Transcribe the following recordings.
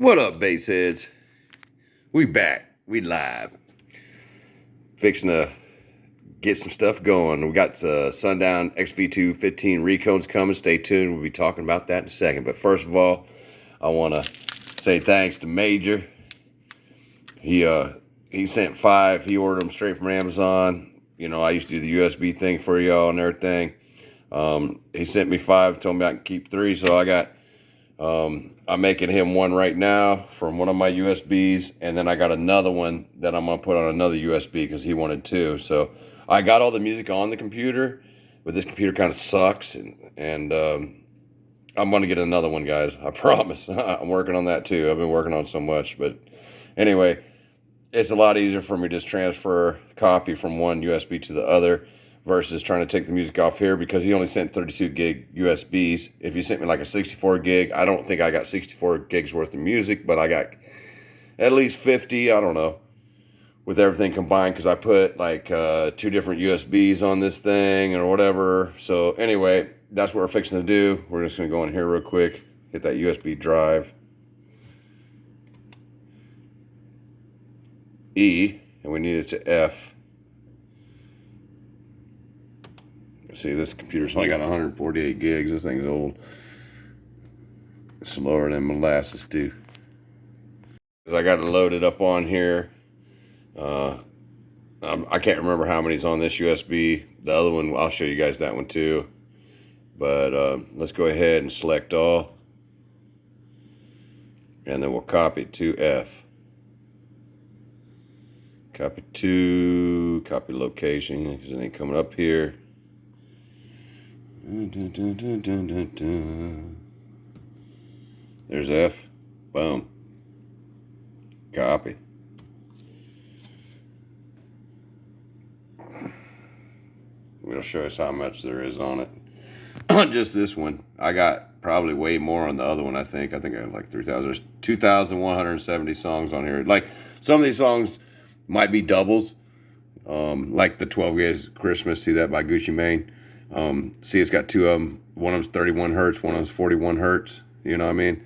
What up, bass heads? We back. We live. Fixing to get some stuff going. We got Sundown Xv2 15 Recones coming. Stay tuned. We'll be talking about that in a second. But first of all, I want to say thanks to Major. He sent 5. He ordered them straight from Amazon. You know, I used to do the USB thing for y'all and everything. He sent me 5. Told me I can keep 3. So I got... I'm making him one right now from one of my USBs, and then I got another one that I'm gonna put on another USB because he wanted 2. So I got all the music on the computer, but this computer kind of sucks, and I'm gonna get another one, guys. I promise. I'm working on that too. I've been working on so much, but anyway, it's a lot easier for me to just transfer a copy from one USB to the other versus trying to take the music off here, because he only sent 32 gig USBs. If he sent me like a 64 gig, I don't think I got 64 gigs worth of music, but I got at least 50, I don't know, with everything combined, because I put like 2 different USBs on this thing or whatever. So anyway, that's what we're fixing to do. We're just going to go in here real quick, hit that USB drive, E, and we need it to F. See, this computer's only got 148 gigs. This thing's old. It's slower than molasses too. I got it loaded up on here. I can't remember how many's on this USB. The other one, I'll show you guys that one too. But let's go ahead and select all. And then we'll copy to F. Copy to, copy location, because it ain't coming up here. There's F. Boom. Copy. We'll show us how much there is on it. Just this one. I got probably way more on the other one, I think. I have like 3,000. There's 2,170 songs on here. Like, some of these songs might be doubles. Like the 12 Days Christmas. See that by Gucci Mane? See, it's got 2 of them. One of them's 31 hertz, one of them's 41 hertz. You know what I mean?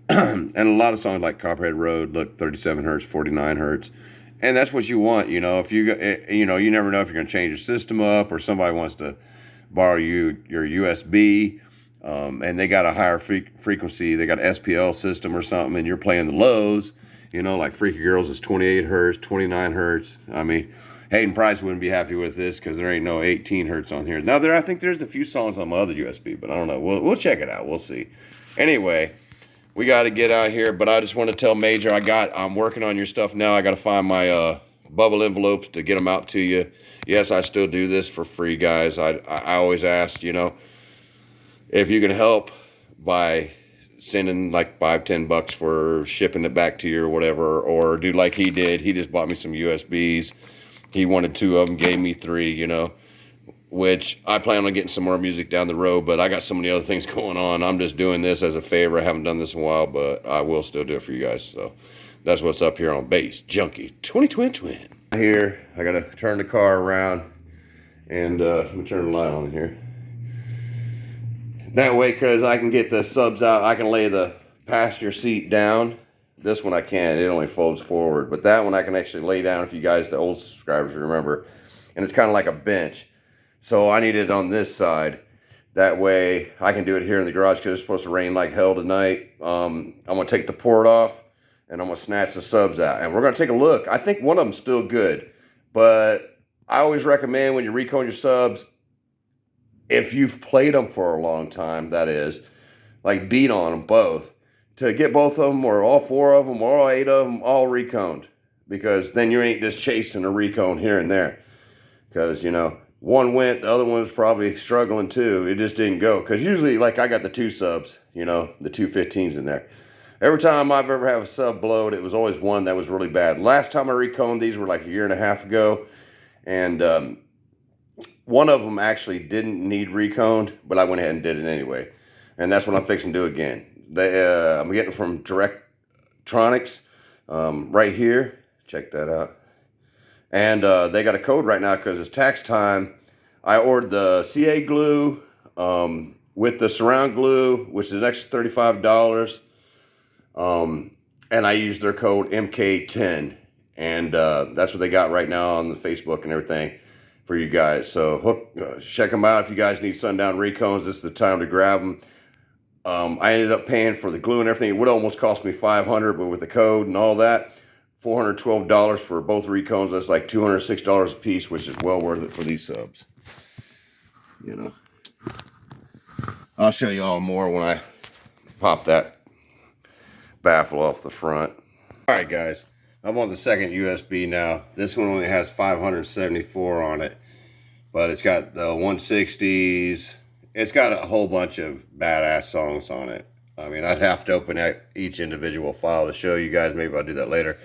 And a lot of songs like Copperhead Road, look, 37 hertz, 49 hertz. And that's what you want, you know. If you never know if you're going to change your system up, or somebody wants to borrow your USB, and they got a higher frequency, they got an SPL system or something, and you're playing the lows, you know, like Freaky Girls is 28 hertz, 29 hertz. I mean, Hayden Price wouldn't be happy with this because there ain't no 18 hertz on here. Now, I think there's a few songs on my other USB, but I don't know. We'll check it out. We'll see. Anyway, we got to get out here, but I just want to tell Major, I'm working on your stuff now. I got to find my bubble envelopes to get them out to you. Yes, I still do this for free, guys. I always ask, you know, if you can help by sending like $5-10 for shipping it back to you or whatever, or do like he did. He just bought me some USBs. He wanted 2 of them, gave me 3, you know, which I plan on getting some more music down the road, but I got so many other things going on. I'm just doing this as a favor. I haven't done this in a while, but I will still do it for you guys. So that's what's up here on Bass Junkie 2020. Here, I got to turn the car around, and let me turn the light on here. That way, because I can get the subs out, I can lay the passenger seat down. This one I can't. It only folds forward. But that one I can actually lay down, if you guys, the old subscribers, remember. And it's kind of like a bench. So I need it on this side. That way I can do it here in the garage, because it's supposed to rain like hell tonight. I'm going to take the port off, and I'm going to snatch the subs out. And we're going to take a look. I think one of them's still good. But I always recommend when you recone your subs, if you've played them for a long time, that is, like beat on them both, to get both of them, or all 4 of them, or all 8 of them, all reconed. Because then you ain't just chasing a recone here and there. Because, you know, one went, the other one was probably struggling too. It just didn't go. Because usually, like, I got the 2 subs, you know, the 2 15's in there. Every time I've ever had a sub blowed, it was always one that was really bad. Last time I reconed these were like a 1.5 years ago. And one of them actually didn't need reconed, but I went ahead and did it anyway. And that's what I'm fixing to do again. I'm getting from Directronics right here. Check that out. And they got a code right now because it's tax time. I ordered the CA glue with the surround glue, which is an extra $35. and I use their code MK10, and that's what they got right now on the Facebook and everything for you guys. So check them out if you guys need Sundown Recones. This is the time to grab them. I ended up paying for the glue and everything. It would almost cost me $500, but with the code and all that, $412 for both Recones. That's like $206 a piece, which is well worth it for these subs. You know, I'll show you all more when I pop that baffle off the front. All right, guys, I'm on the second USB now. This one only has 574 on it, but it's got the 160s. It's got a whole bunch of badass songs on it. I mean, I'd have to open each individual file to show you guys. Maybe I'll do that later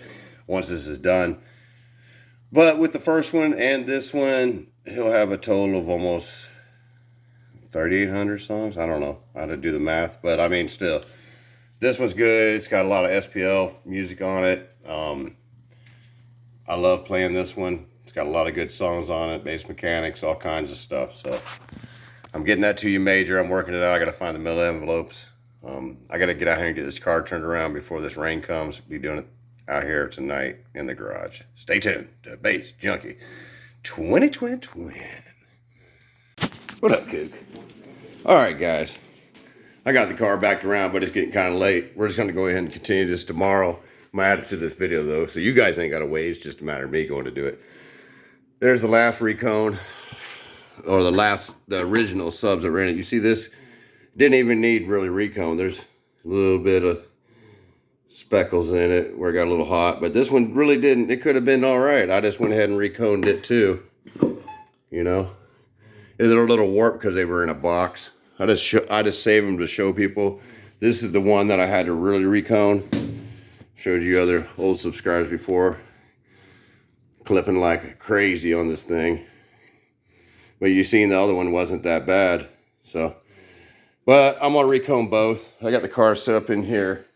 once this is done. But with the first one and this one, he'll have a total of almost 3,800 songs. I don't know how to do the math, but I mean, still, this one's good. It's got a lot of SPL music on it. I love playing this one. It's got a lot of good songs on it, bass mechanics, all kinds of stuff. So I'm getting that to you, Major. I'm working it out. I got to find the middle envelopes. I got to get out here and get this car turned around before this rain comes. Be doing it out here tonight in the garage. Stay tuned to Bass Junkie 2020. What up, Kook? All right, guys. I got the car backed around, but it's getting kind of late. We're just going to go ahead and continue this tomorrow. I'm going to add it to this video, though, so you guys ain't got to wait. It's just a matter of me going to do it. There's the last Recone, or the original subs that were in it. You see this? Didn't even need really Recone. There's a little bit of speckles in it where it got a little hot, but this one really didn't. It could have been all right. I just went ahead and Reconed it too. You know, they're a little warped because they were in a box. I just saved them to show people. This is the one that I had to really Recone. Showed you other old subscribers before, clipping like crazy on this thing. But you seen the other one wasn't that bad. So, but I'm gonna Recone both. I got the car set up in here.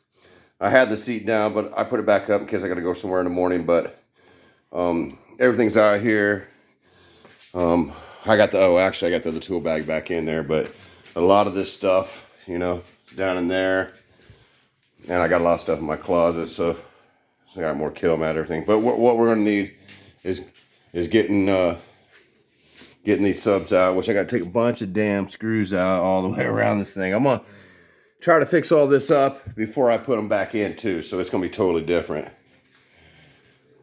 I had the seat down, but I put it back up in case I gotta go somewhere in the morning. But everything's out here. I got the actually I got the other tool bag back in there, but a lot of this stuff, you know, down in there. And I got a lot of stuff in my closet, so I got more kill mat, everything. But what we're gonna need is getting these subs out, which I gotta take a bunch of damn screws out all the way around this thing. I'm gonna try to fix all this up before I put them back in too, so it's gonna be totally different.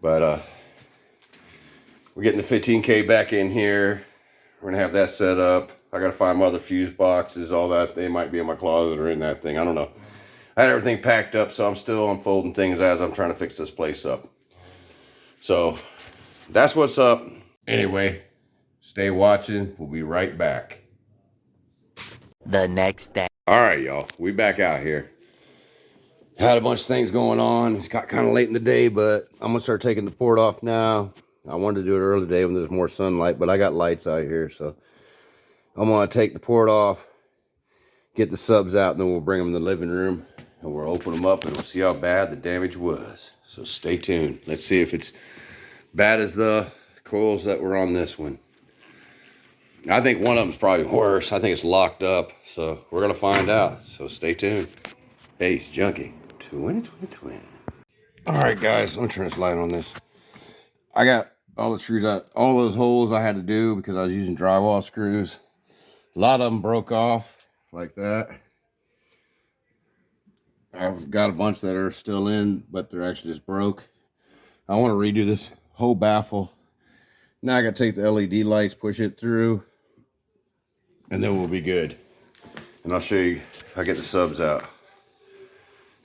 But we're getting the 15K back in here. We're gonna have that set up. I gotta find my other fuse boxes, all that. They might be in my closet or in that thing, I don't know. I had everything packed up, so I'm still unfolding things as I'm trying to fix this place up. So that's what's up. Anyway, stay watching. We'll be right back. The next day. All right, y'all. We back out here. Had a bunch of things going on. It's got kind of late in the day, but I'm going to start taking the port off now. I wanted to do it early today when there's more sunlight, but I got lights out here, so I'm going to take the port off, get the subs out, and then we'll bring them in the living room, and we'll open them up, and we'll see how bad the damage was. So stay tuned. Let's see if it's bad as the coils that were on this one. I think one of them's probably worse. I think it's locked up, so we're going to find out. So stay tuned. Bass Junkie 2020. All right, guys, let me turn this light on this. I got all the screws out, all those holes I had to do because I was using drywall screws. A lot of them broke off like that. I've got a bunch that are still in, but they're actually just broke. I want to redo this whole baffle. Now I got to take the LED lights, push it through, and then we'll be good. And I'll show you how I get the subs out.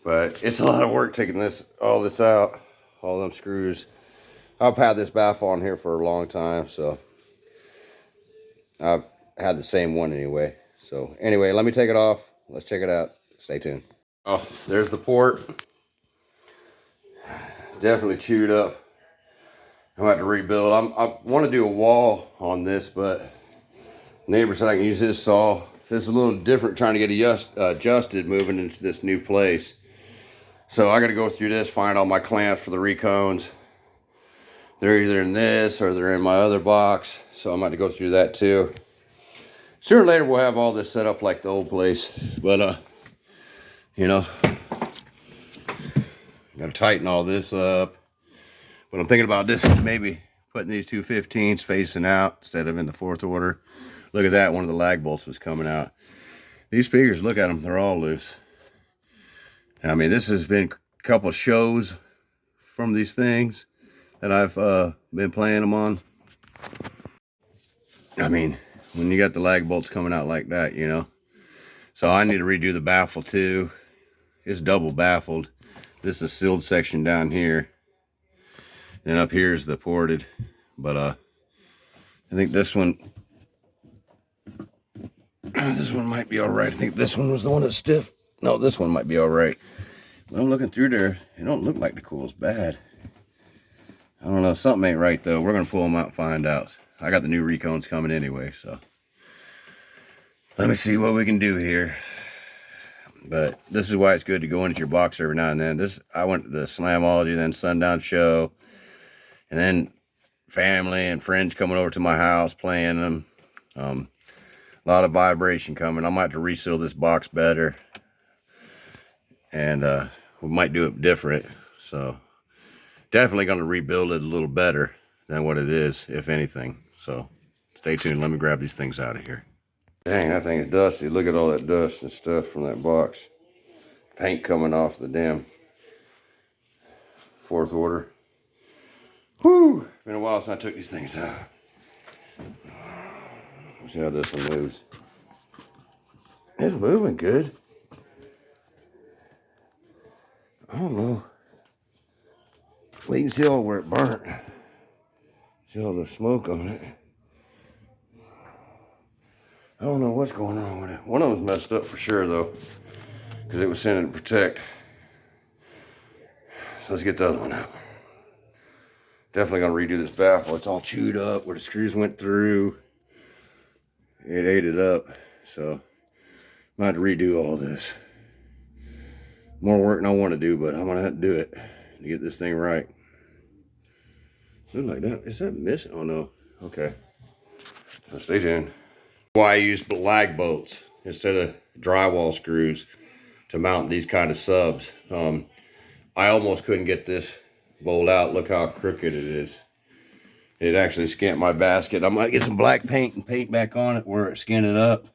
But it's a lot of work taking all this out, all them screws. I've had this baffle on here for a long time, so I've had the same one anyway. So anyway, let me take it off. Let's check it out. Stay tuned. Oh, there's the port. Definitely chewed up. I'm going to have to rebuild. I want to do a wall on this, but neighbor said I can use his saw. This is a little different trying to get adjusted moving into this new place. So I got to go through this, find all my clamps for the Recones. They're either in this or they're in my other box. So I'm going to go through that too. Sooner or later we'll have all this set up like the old place. But, you know, Got to tighten all this up. But I'm thinking about this, maybe putting these two 15s facing out instead of in the fourth order. Look at that, one of the lag bolts was coming out. These speakers, look at them, they're all loose. I mean, this has been a couple shows from these things that I've been playing them on. I mean, when you got the lag bolts coming out like that, you know. So I need to redo the baffle too. It's double baffled. This is a sealed section down here. And up here is the ported. But I think this one might be all right. I think this one was the one that's stiff. No, this one might be all right. But I'm looking through there. It don't look like the coil's bad. I don't know. Something ain't right though. We're gonna pull them out and find out. I got the new Recones coming anyway, so let me see what we can do here. But this is why it's good to go into your box every now and then. I went to the Slamology, then Sundown show, and then family and friends coming over to my house playing them. A lot of vibration coming. I might have to reseal this box better, and we might do it different. So definitely going to rebuild it a little better than what it is, if anything. So stay tuned. Let me grab these things out of here. Dang, that thing is dusty. Look at all that dust and stuff from that box. Paint coming off the damn fourth order. Whew! Been a while since I took these things out. Let's see how this one moves. It's moving good. I don't know. Well, you can see all where it burnt. See all the smoke on it. I don't know what's going on with it. One of them's messed up for sure though, because it was sending to protect. So let's get the other one out. Definitely gonna redo this baffle. It's all chewed up where the screws went through. It ate it up. So I'm gonna have to redo all this. More work than I want to do, but I'm gonna have to do it to get this thing right. Look like that. Is that missing? Oh no. Okay. So stay tuned. Why I use lag bolts instead of drywall screws to mount these kind of subs. I almost couldn't get this bolt out. Look how crooked it is. It actually skinned my basket. I might get some black paint and paint back on it where it skinned it up.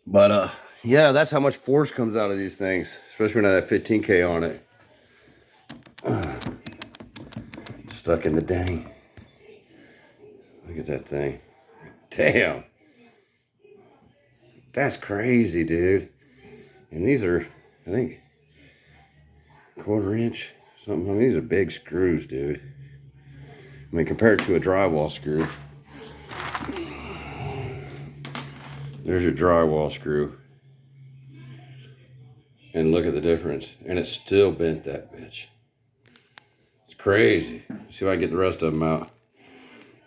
But yeah, that's how much force comes out of these things, especially when I have 15K on it. Stuck in the dang. Look at that thing. Damn. That's crazy, dude. And these are, I think, 1/4 inch something. I mean, these are big screws, dude. I mean, compared to a drywall screw. There's your drywall screw. And look at the difference. And it's still bent, that bitch. It's crazy. See if I can get the rest of them out.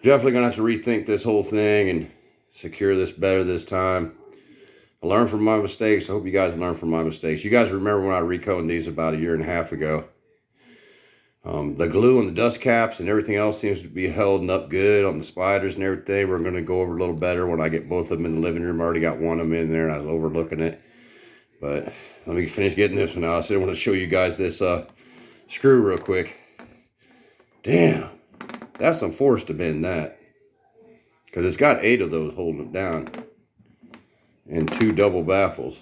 Definitely gonna have to rethink this whole thing and secure this better this time. I learned from my mistakes. I hope you guys learn from my mistakes. You guys remember when I reconed these about 1.5 years ago. The glue and the dust caps and everything else seems to be holding up good on the spiders and everything. We're gonna go over a little better when I get both of them in the living room. I already got one of them in there and I was overlooking it. But let me finish getting this one out. I said I want to show you guys this screw real quick. Damn. That's some force to bend that. Because it's got 8 of those holding it down. And 2 double baffles.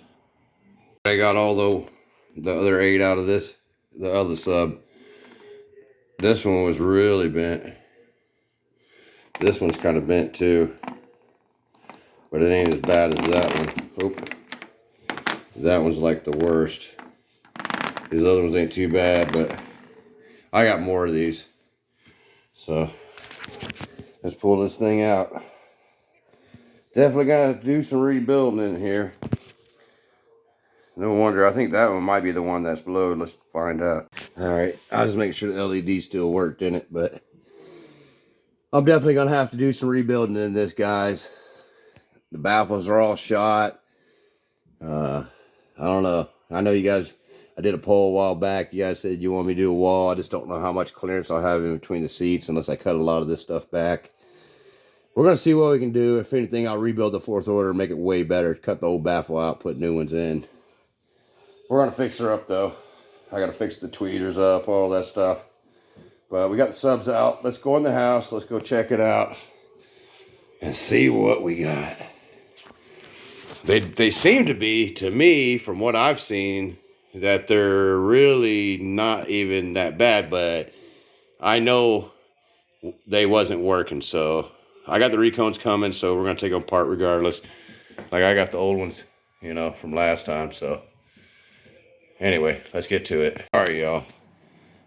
I got all the other 8 out of this, the other sub. This one was really bent. This one's kind of bent too. But it ain't as bad as that one. Oop. That one's like the worst. These other ones ain't too bad, but I got more of these. So let's pull this thing out. Definitely gotta do some rebuilding in here. No wonder. I think that one might be the one that's blowed. Let's find out. All right, I'll just make sure the LED still worked in it, but I'm definitely gonna have to do some rebuilding in this, guys. The baffles are all shot. I don't know. I know you guys, I did a poll a while back. You guys said you want me to do a wall. I just don't know how much clearance I'll have in between the seats unless I cut a lot of this stuff back. We're going to see what we can do. If anything, I'll rebuild the fourth order and make it way better. Cut the old baffle out, put new ones in. We're going to fix her up, though. I gotta fix the tweeters up, all that stuff. But we got the subs out. Let's go in the house. Let's go check it out and see what we got. They seem to be, to me, from what I've seen, that they're really not even that bad, but I know they wasn't working, so I got the Recones coming, so we're gonna take them apart regardless. Like I got the old ones, you know, from last time, so anyway, let's get to it. All right, y'all,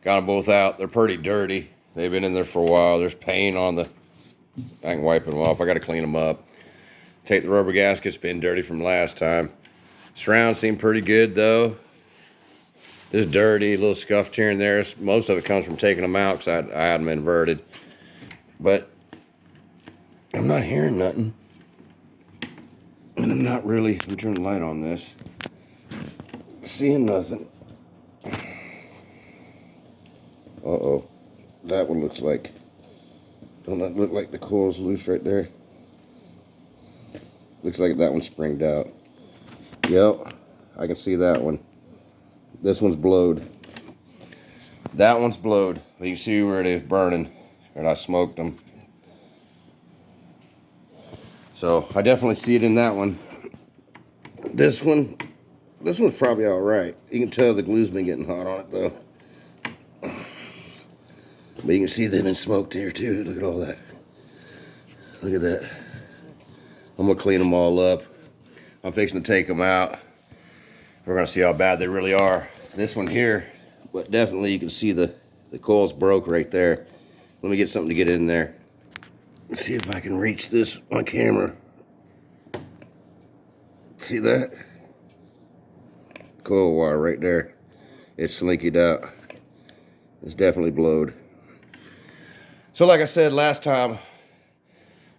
got them both out. They're pretty dirty. They've been in there for a while. There's paint on the, I can wipe them off. I gotta clean them up. Take the rubber gaskets, been dirty from last time. Surround seem pretty good though. This dirty, a little scuffed here and there. Most of it comes from taking them out because I had them inverted. But I'm not hearing nothing. And I'm not really, let me turn the light on this, seeing nothing. Uh-oh. That one looks like, don't that look like the coil's loose right there? Looks like that one's springed out. Yep, I can see that one. This one's blowed. That one's blowed. You can see where it is burning, and I smoked them. So I definitely see it in that one. This one's probably all right. You can tell the glue's been getting hot on it though. But you can see they've been smoked here too. Look at all that. Look at that. I'm gonna clean them all up. I'm fixing to take them out. We're gonna see how bad they really are. This one here, but definitely you can see the coil's broke right there. Let me get something to get in there. Let's see if I can reach this on camera. See that? Coil wire right there. It's slinkied out. It's definitely blowed. So like I said last time,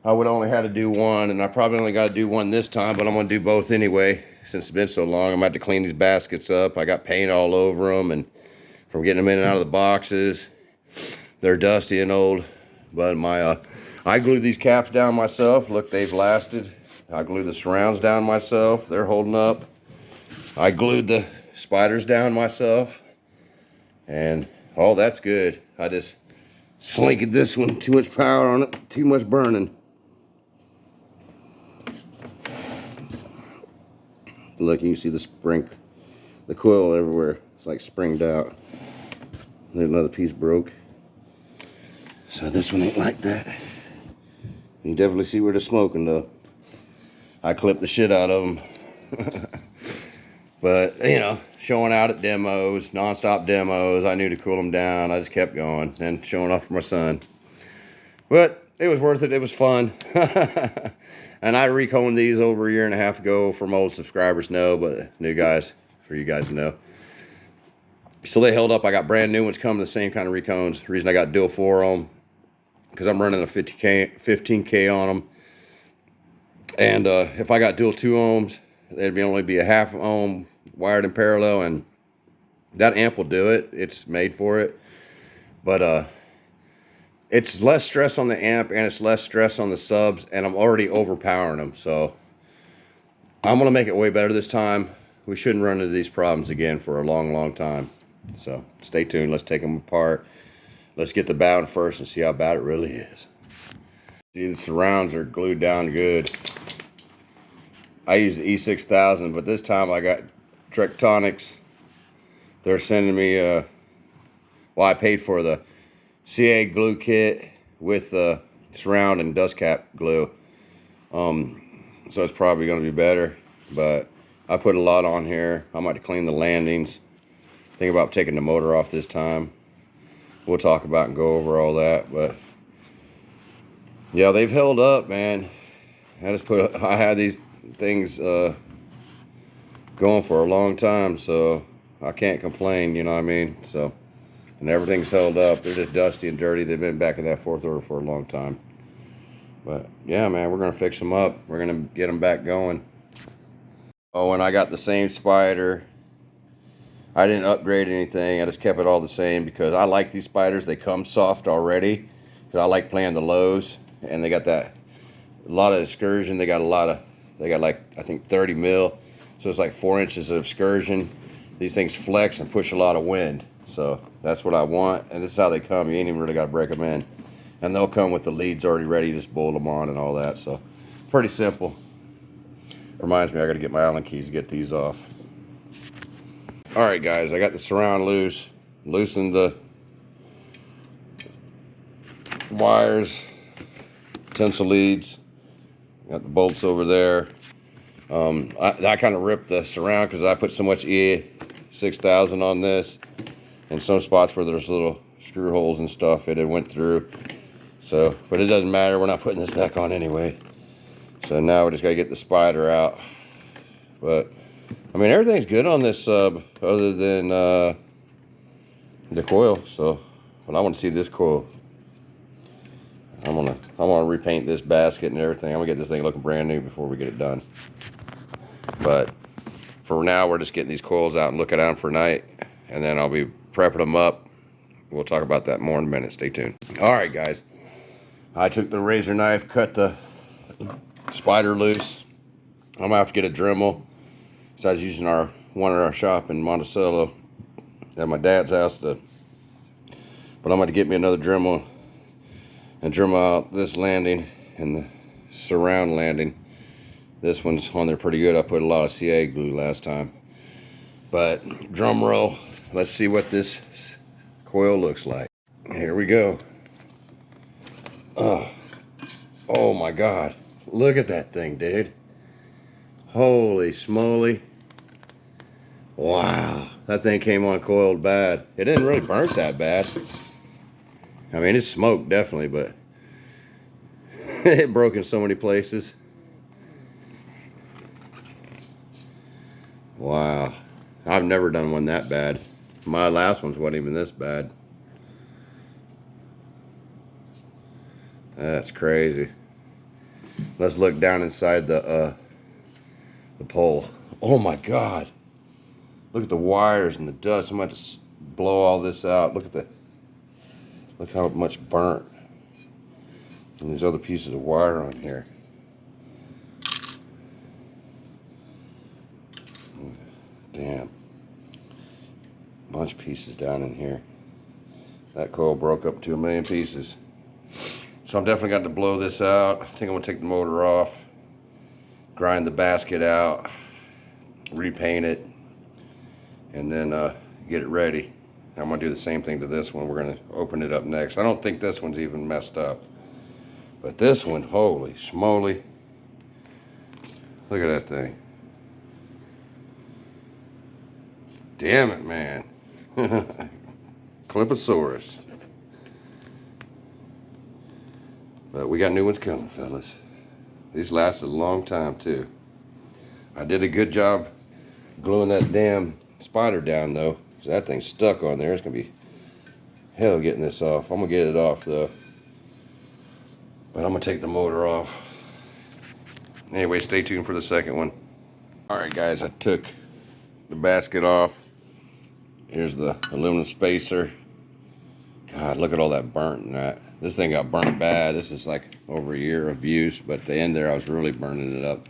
I would only have to do one, and I probably only got to do one this time, but I'm going to do both anyway, since it's been so long. I'm going to have to clean these baskets up. I got paint all over them, and from getting them in and out of the boxes. They're dusty and old, but I glued these caps down myself. Look, they've lasted. I glued the surrounds down myself. They're holding up. I glued the spiders down myself, and oh, that's good. I just slinked this one. Too much power on it. Too much burning. Look, you can see the coil everywhere. It's like springed out. There's another piece broke. So this one ain't like that. You definitely see where they're smoking though. I clipped the shit out of them. But, you know, showing out at demos, non-stop demos, I knew to cool them down. I just kept going and showing off for my son. But it was worth it. It was fun. And I reconed these over a year and a half ago. From old subscribers know, but new guys, for you guys to know. So they held up. I got brand new ones coming, the same kind of recones. The reason I got dual 4 on them, because I'm running a 15K on them. And if I got dual 2 ohms, there'd only be a half ohm wired in parallel, and that amp will do it. It's made for it. But it's less stress on the amp, and it's less stress on the subs, and I'm already overpowering them. So I'm going to make it way better this time. We shouldn't run into these problems again for a long, long time. So stay tuned. Let's take them apart. Let's get the bowing first and see how bad it really is. See, the surrounds are glued down good. I use the E6000, but this time I got Tectonics. They're sending me, well, I paid for the CA glue kit with the surround and dust cap glue. So it's probably going to be better, but I put a lot on here. I might clean the landings. Think about taking the motor off this time. We'll talk about and go over all that, but yeah, they've held up, man. I had these things going for a long time, so I can't complain, you know what I mean? So, and everything's held up. They're just dusty and dirty. They've been back in that 4th order for a long time. But yeah, man, we're gonna fix them up. We're gonna get them back going. Oh, and I got the same spider. I didn't upgrade anything. I just kept it all the same because I like these spiders. They come soft already because I like playing the lows, and they got a lot of excursion. They got like, I think 30 mil. So it's like 4 inches of excursion. these things flex and push a lot of wind. So that's what I want, and this is how they come. You ain't even really got to break them in. And they'll come with the leads already ready, just bolt them on and all that. So pretty simple. Reminds me, I got to get my Allen keys to get these off. All right, guys, I got the surround loose. Loosened the wires, tensile leads. Got the bolts over there. I kind of ripped the surround because I put so much E6000 on this. In some spots where there's little screw holes and stuff, it went through. So, but it doesn't matter. We're not putting this back on anyway. So now we just got to get the spider out. But, I mean, everything's good on this sub other than the coil. So, but I want to see this coil. I want to repaint this basket and everything. I'm gonna get this thing looking brand new before we get it done. But for now, we're just getting these coils out and looking at them for night, and then I'll be prepping them up. We'll talk about that more in a minute. Stay tuned. All right, guys. I took the razor knife, cut the spider loose. I'm gonna have to get a Dremel. So I was using one at our shop in Monticello at my dad's house, but I'm gonna get me another Dremel and Dremel out this landing and the surround landing. This one's on there pretty good. I put a lot of CA glue last time. But drum roll, let's see what this coil looks like. Here we go. Oh my God. Look at that thing, dude. Holy smoly. Wow. That thing came on coiled bad. It didn't really burn that bad. I mean, it smoked definitely, but it broke in so many places. Wow. I've never done one that bad. My last ones wasn't even this bad. That's crazy. Let's look down inside the pole. Oh my God. Look at the wires and the dust. I'm going to blow all this out. Look how much burnt. And these other pieces of wire on here. Damn. Bunch of pieces down in here. That coil broke up to 1,000,000 pieces. So I'm definitely got to blow this out. I think I'm gonna take the motor off, grind the basket out, repaint it, and then get it ready. I'm gonna do the same thing to this one. We're gonna open it up next. I don't think this one's even messed up, but this one, holy schmoly. Look at that thing. Damn it, man. Cliposaurus. But we got new ones coming, fellas. These lasted a long time, too. I did a good job gluing that damn spider down, though. So that thing's stuck on there. It's going to be hell getting this off. I'm going to get it off, though. But I'm going to take the motor off. Anyway, stay tuned for the second one. Alright, guys. I took the basket off. Here's the aluminum spacer. God, look at all that burnt in that. This thing got burnt bad. This is like over a year of use, but at the end there I was really burning it up.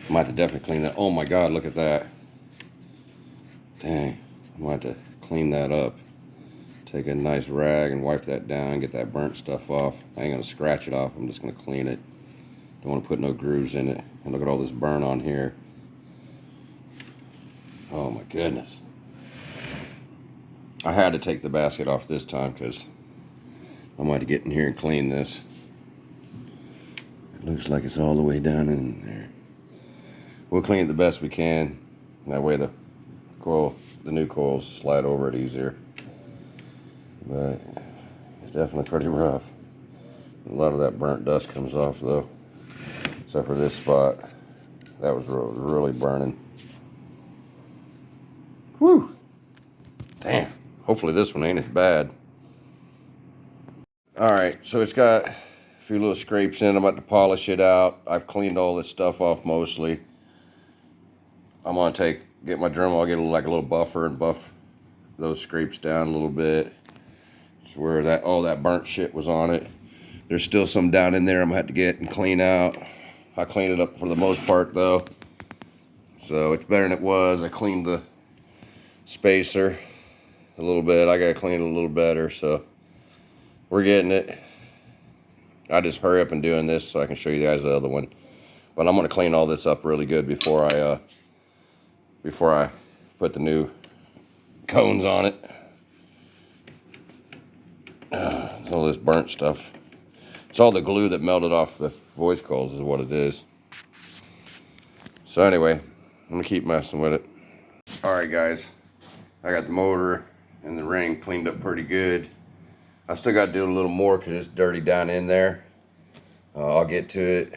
I might have to definitely clean that. Oh my God, look at that. Dang, I might have to clean that up. Take a nice rag and wipe that down, get that burnt stuff off. I ain't gonna scratch it off, I'm just gonna clean it. Don't wanna put no grooves in it. And look at all this burn on here. Oh my goodness. I had to take the basket off this time because I might get in here and clean this. It looks like it's all the way down in there. We'll clean it the best we can. That way the new coils slide over it easier. But it's definitely pretty rough. A lot of that burnt dust comes off though. Except for this spot. That was really burning. Whew. Damn. Hopefully this one ain't as bad. Alright, so it's got a few little scrapes in. I'm about to polish it out. I've cleaned all this stuff off mostly. I'm going to get my Dremel, I'll get like a little buffer and buff those scrapes down a little bit. It's where all that burnt shit was on it. There's still some down in there I'm going to have to get and clean out. I cleaned it up for the most part though. So it's better than it was. I cleaned the spacer a little bit. I gotta clean it a little better, so we're getting it. I just hurry up and doing this so I can show you guys the other one. But I'm gonna clean all this up really good before I put the new cones on it. All this burnt stuff. It's all the glue that melted off the voice coils is what it is. So anyway, I'm gonna keep messing with it. All right, guys, I got the motor and the ring cleaned up pretty good. I still got to do a little more because it's dirty down in there. I'll get to it.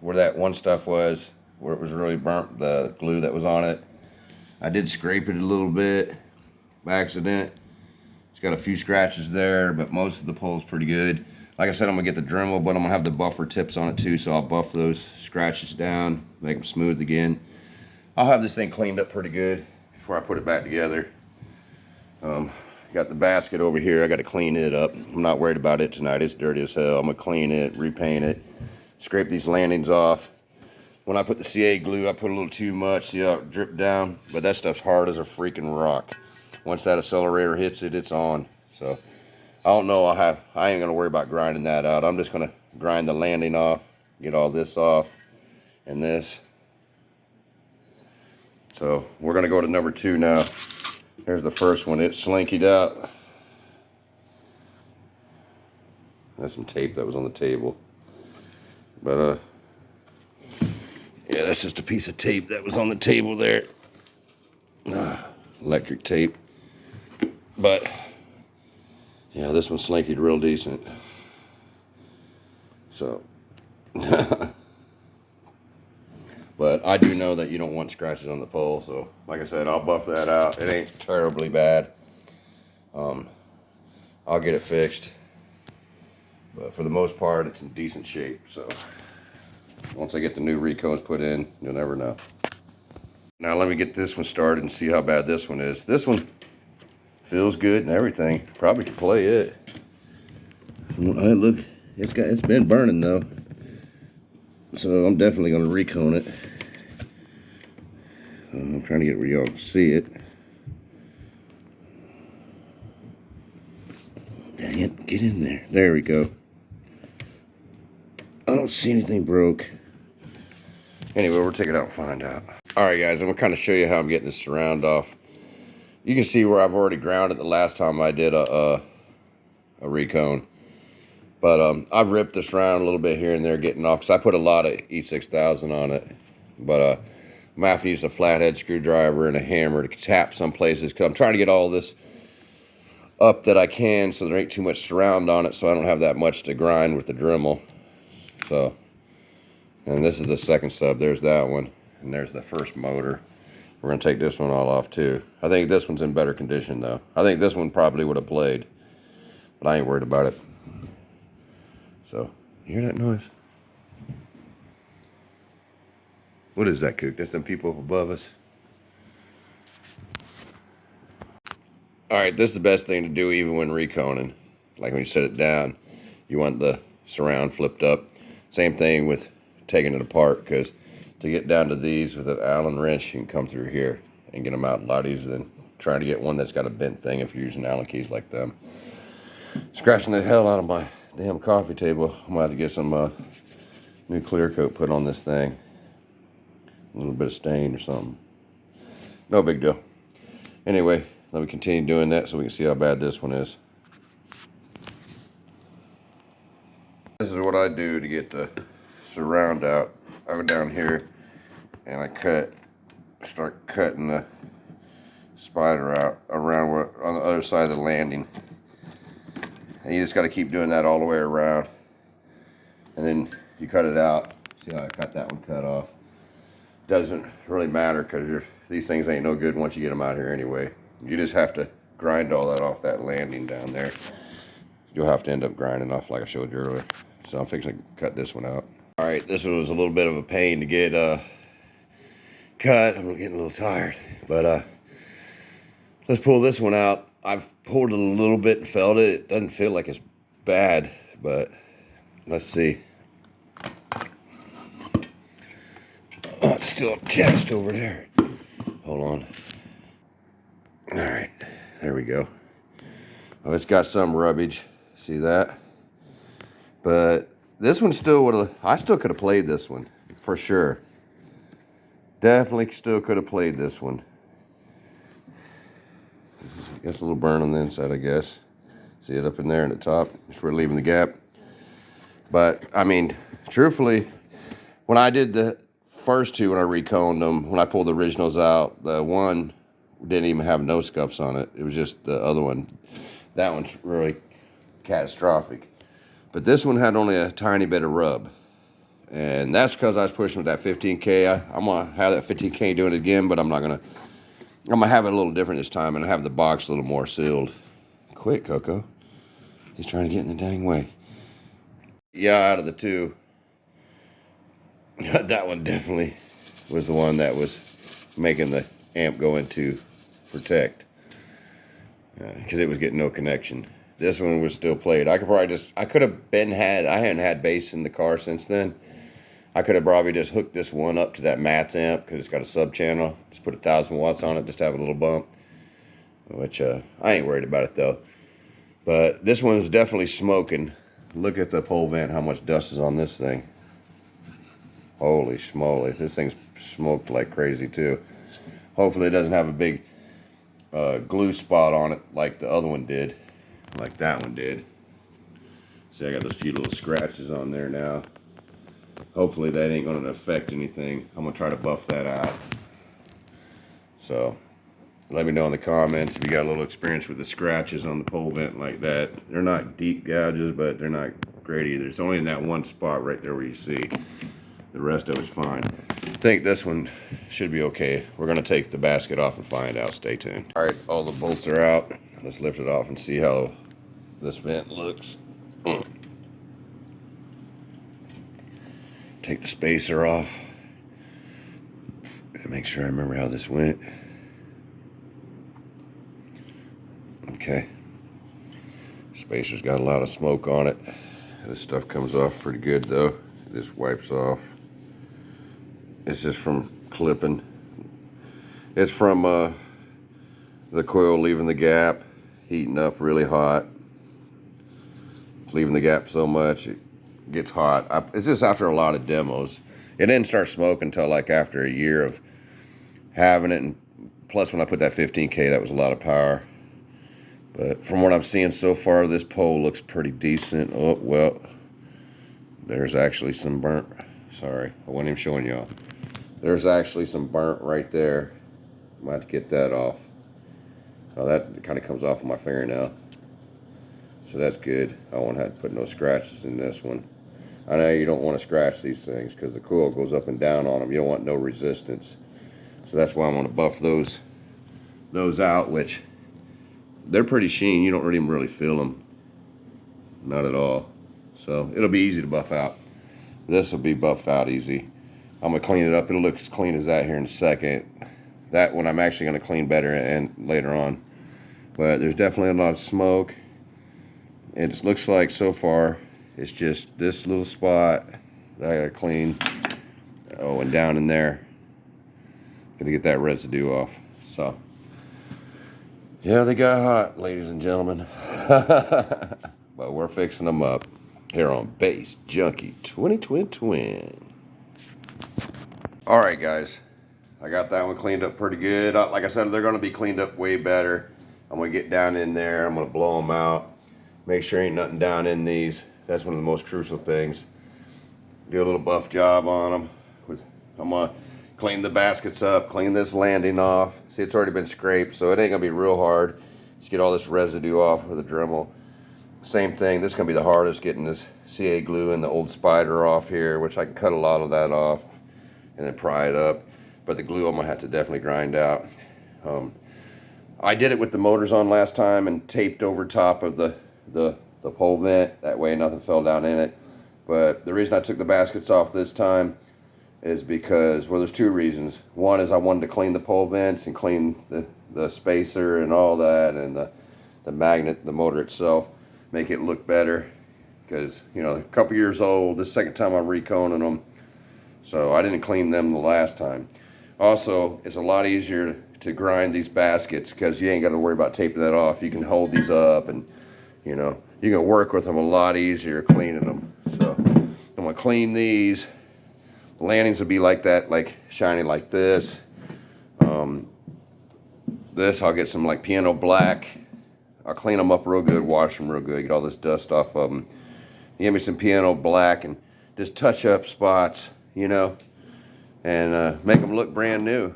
Where that one stuff was, where it was really burnt, the glue that was on it. I did scrape it a little bit by accident. It's got a few scratches there, but most of the pole's pretty good. Like I said, I'm gonna get the Dremel, but I'm gonna have the buffer tips on it too, so I'll buff those scratches down, make them smooth again. I'll have this thing cleaned up pretty good before I put it back together. Got the basket over here. I got to clean it up. I'm not worried about it tonight. It's dirty as hell. I'm gonna clean it, repaint it, scrape these landings off. When I put the CA glue, I put a little too much. See how it dripped down? But that stuff's hard as a freaking rock. Once that accelerator hits it, it's on. So I don't know. I ain't gonna worry about grinding that out. I'm just gonna grind the landing off, get all this off, and this. So we're gonna go to number 2 now. Here's the first one. It's slinkied out. That's some tape that was on the table. But yeah, that's just a piece of tape that was on the table there. Electric tape. But yeah, this one slinkied real decent. So but I do know that you don't want scratches on the pole, so like I said, I'll buff that out. It ain't terribly bad. I'll get it fixed, but for the most part, it's in decent shape. So once I get the new recones put in, you'll never know. Now let me get this one started and see how bad this one is. This one feels good and everything. Probably could play it. Look, it's been burning though, so I'm definitely gonna recone it. I'm trying to get where y'all can see it. Dang it, get in there. There we go. I don't see anything broke. Anyway, we'll take it out and find out. All right, guys, I'm gonna kind of show you how I'm getting this surround off. You can see where I've already grounded the last time I did a recone. But I've ripped this around a little bit here and there getting off, because I put a lot of E6000 on it. But I'm gonna have to use a flathead screwdriver and a hammer to tap some places, because I'm trying to get all this up that I can so there ain't too much surround on it, so I don't have that much to grind with the Dremel. So, and this is the second sub. There's that one, and there's the first motor. We're gonna take this one all off too. I think this one's in better condition though. I think this one probably would have played, but I ain't worried about it. So, you hear that noise? What is that, Cook? That's some people up above us. All right, this is the best thing to do even when reconing. Like when you set it down, you want the surround flipped up. Same thing with taking it apart, because to get down to these with an Allen wrench, you can come through here and get them out a lot easier than trying to get one that's got a bent thing if you're using Allen keys like them. Scratching the hell out of my damn coffee table. I'm going to have to get some new clear coat put on this thing. A little bit of stain or something. No big deal. Anyway, let me continue doing that so we can see how bad this one is. This is what I do to get the surround out. I go down here and I start cutting the spider out around on the other side of the landing. And you just got to keep doing that all the way around. And then you cut it out. See how I cut that one cut off? Doesn't really matter, because these things ain't no good once you get them out here anyway. You just have to grind all that off that landing down there. You'll have to end up grinding off like I showed you earlier. So I'm fixing to cut this one out. All right, this one was a little bit of a pain to get cut. I'm getting a little tired, but let's pull this one out. I've pulled it a little bit and felt it. It doesn't feel like it's bad, but let's see. Oh, it's still attached over there. Hold on. we go. Oh, it's got some rubbage. See that? But this one still would have, I still could have played this one for sure. Definitely still could have played this one. Gets a little burn on the inside, I guess. See it up in there in the top? Just relieving the gap. But, I mean, truthfully, when I did the first two, when I reconed them, when I pulled the originals out, the one didn't even have no scuffs on it. It was just the other one. That one's really catastrophic. But this one had only a tiny bit of rub. And that's because I was pushing with that 15K. I'm going to have that 15K doing it again, but I'm going to have it a little different this time and have the box a little more sealed. Quit, Coco. He's trying to get in the dang way. Yeah, out of the two, that one definitely was the one that was making the amp go into protect. Because it was getting no connection. This one was still played. I could have I hadn't had bass in the car since then. I could have probably just hooked this one up to that Matt's amp because it's got a sub channel. Just put 1,000 watts on it, just have a little bump. Which I ain't worried about it though. But this one is definitely smoking. Look at the pole vent, how much dust is on this thing. Holy schmoly, this thing's smoked like crazy too. Hopefully it doesn't have a big glue spot on it like the other one did. Like that one did. See, I got those few little scratches on there now. Hopefully that ain't going to affect anything. I'm going to try to buff that out. So, let me know in the comments if you got a little experience with the scratches on the pole vent like that. They're not deep gouges, but they're not great either. It's only in that one spot right there where you see. The rest of it's fine. I think this one should be okay. We're going to take the basket off and find out. Stay tuned. All right, all the bolts are out. Let's lift it off and see how this vent looks. Take the spacer off. Make sure I remember how this went. Okay. Spacer's got a lot of smoke on it. This stuff comes off pretty good though. This wipes off. It's just from clipping. It's from the coil leaving the gap, heating up really hot. It's leaving the gap so much it gets hot. It's just after a lot of demos. It didn't start smoking until like after a year of having it, and plus when I put that 15K, that was a lot of power. But from what I'm seeing so far, this pole looks pretty decent. Oh, well, there's actually some burnt. Sorry, I wasn't even showing y'all. There's actually some burnt right there. I might have to get that off. Oh, that kind of comes off of my fingernail. So that's good. I won't have to put no scratches in this one. I know you don't want to scratch these things because the coil goes up and down on them. You don't want no resistance. So that's why I want to buff those out, which they're pretty sheen. You don't really feel them. Not at all. So it'll be easy to buff out. This will be buffed out easy. I'm going to clean it up. It'll look as clean as that here in a second. That one I'm actually going to clean better and later on. But there's definitely a lot of smoke. It looks like so far it's just this little spot that I got to clean. Oh, and down in there. Got to get that residue off. So, yeah, they got hot, ladies and gentlemen. But we're fixing them up here on Bass Junkie 2022. Alright guys, I got that one cleaned up pretty good. Like I said, they're going to be cleaned up way better. I'm going to get down in there, I'm going to blow them out, make sure ain't nothing down in these. That's one of the most crucial things. Do a little buff job on them. I'm going to clean the baskets up, clean this landing off. See, it's already been scraped, so it ain't going to be real hard. Just get all this residue off with a Dremel. Same thing, this is going to be the hardest, getting this CA glue and the old spider off here, which I can cut a lot of that off and then pry it up. But the glue I'm going to have to definitely grind out. I did it with the motors on last time and taped over top of the pole vent. That way nothing fell down in it. But the reason I took the baskets off this time is because, well, there's two reasons. One is I wanted to clean the pole vents and clean the spacer and all that, and the magnet, the motor itself, make it look better. Because, you know, a couple years old, this is the second time I'm reconing them. So I didn't clean them the last time. Also, it's a lot easier to grind these baskets, because you ain't got to worry about taping that off. You can hold these up, and you know, you can work with them a lot easier cleaning them. So I'm gonna clean these. The landings will be like that, like shiny like this. This I'll get some like piano black. I'll clean them up real good, wash them real good, get all this dust off of them. Give me some piano black and just touch up spots, you know, and make them look brand new.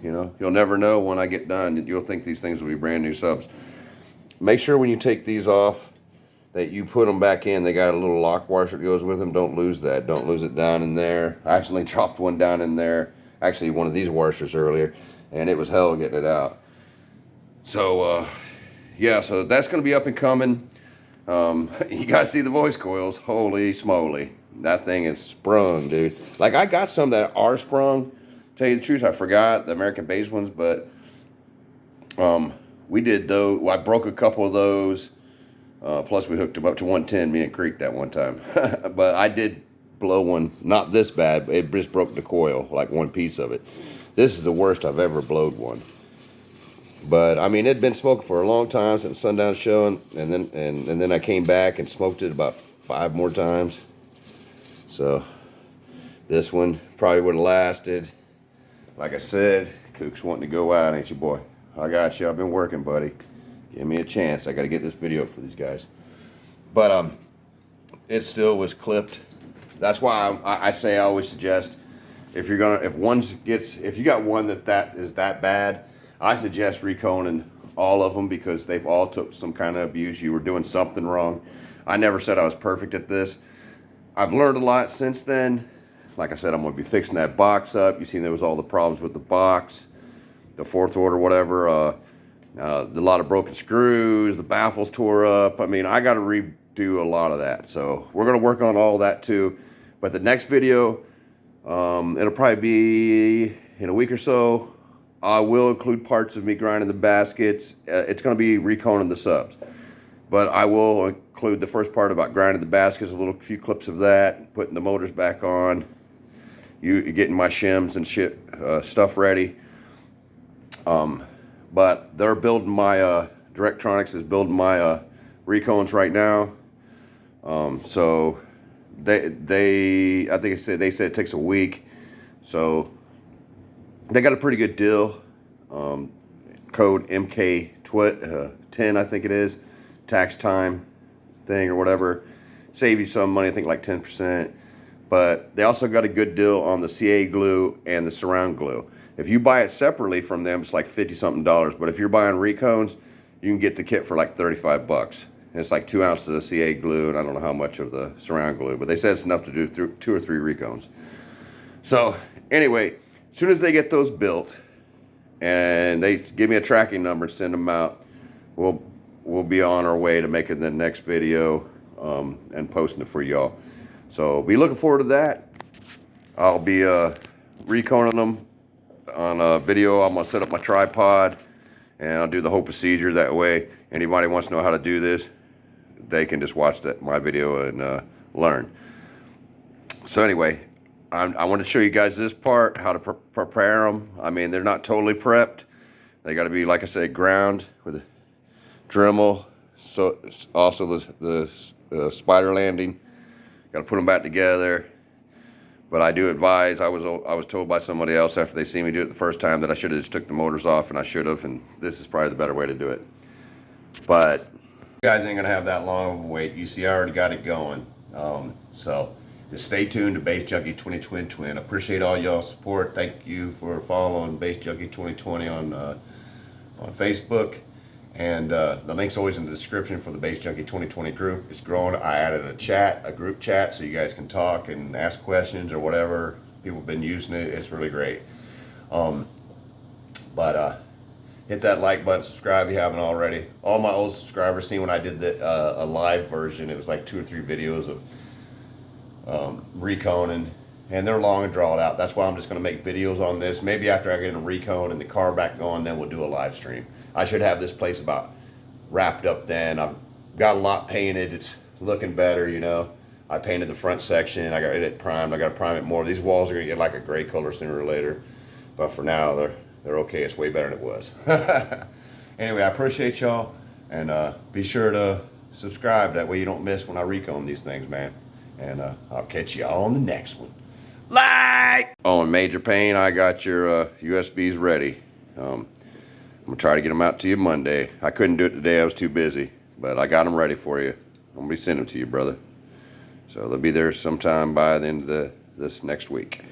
You know, you'll never know when I get done. You'll think these things will be brand new subs. Make sure when you take these off that you put them back in. They got a little lock washer that goes with them. Don't lose that. Don't lose it down in there. I accidentally dropped one down in there. Actually, one of these washers earlier, and it was hell getting it out. So, yeah, so that's going to be up and coming. You guys see the voice coils. Holy smoly. That thing is sprung, dude. Like, I got some that are sprung. Tell you the truth, I forgot the American base ones, but we did those. Well, I broke a couple of those. Plus, we hooked them up to 110, me and Creek, that one time. But I did blow one, not this bad, but it just broke the coil, like one piece of it. This is the worst I've ever blowed one. But I mean, it'd been smoking for a long time since Sundown show, and then I came back and smoked it about 5 more times. So this one probably would have lasted. Like I said, Kook's wanting to go out, ain't you, boy? I got you. I've been working, buddy. Give me a chance. I got to get this video up for these guys. But it still was clipped. That's why I say I always suggest, if you got one that is that bad, I suggest reconing all of them, because they've all took some kind of abuse. You were doing something wrong. I never said I was perfect at this. I've learned a lot since then. Like I said, I'm going to be fixing that box up. You seen there was all the problems with the box, the 4th order, whatever. A lot of broken screws, the baffles tore up. I mean, I got to redo a lot of that. So we're going to work on all that too. But the next video, it'll probably be in a week or so. I will include parts of me grinding the baskets. It's going to be reconing the subs. But I will include the first part about grinding the baskets, a few clips of that, putting the motors back on, you getting my shims and shit, stuff ready. But they're building my, Directronics is building my Recones right now. So I think they said it takes a week. So they got a pretty good deal. Code MK10, I think it is. Tax time thing or whatever. Save you some money, I think like 10%. But they also got a good deal on the CA glue and the surround glue. If you buy it separately from them, it's like $50-something. But if you're buying Recones, you can get the kit for like 35 bucks. And it's like 2 ounces of CA glue, and I don't know how much of the surround glue, but they said it's enough to do 2 or 3 Recones. So anyway, as soon as they get those built and they give me a tracking number and send them out, we'll be on our way to making the next video and posting it for y'all. So be looking forward to that. I'll be reconing them on a video. I'm gonna set up my tripod and I'll do the whole procedure. That way anybody wants to know how to do this, they can just watch my video and learn. So anyway, I want to show you guys this part, how to prepare them. I mean, they're not totally prepped. They got to be, like I said, ground with a Dremel. So also the spider landing. Got to put them back together. But I do advise. I was told by somebody else after they see me do it the first time that I should have just took the motors off, and I should have. And this is probably the better way to do it. But you guys ain't gonna have that long of a wait. You see, I already got it going. So just stay tuned to Bass Junkie 2020. Appreciate all y'all's support. Thank you for following Bass Junkie 2020 on Facebook. And the link's always in the description for the Bass Junkie 2020 group. It's growing. I added a group chat, so you guys can talk and ask questions or whatever. People have been using it. It's really great. Hit that like button, subscribe if you haven't already. All my old subscribers seen when I did a live version. It was like 2 or 3 videos of reconing, and they're long and drawn out. That's why I'm just going to make videos on this. Maybe after I get a recone and the car back going, then we'll do a live stream. I should have this place about wrapped up then. I've got a lot painted. It's looking better, you know. I painted the front section. I got it primed. I got to prime it more. These walls are going to get like a gray color sooner or later. But for now, they're they're okay. It's way better than it was. Anyway, I appreciate y'all, and be sure to subscribe. That way you don't miss when I recone these things, man. And I'll catch y'all on the next one. Like! Oh, and Major Payne, I got your USBs ready. I'm gonna try to get them out to you Monday. I couldn't do it today, I was too busy, but I got them ready for you. I'm gonna be sending them to you, brother. So they'll be there sometime by the end of this next week.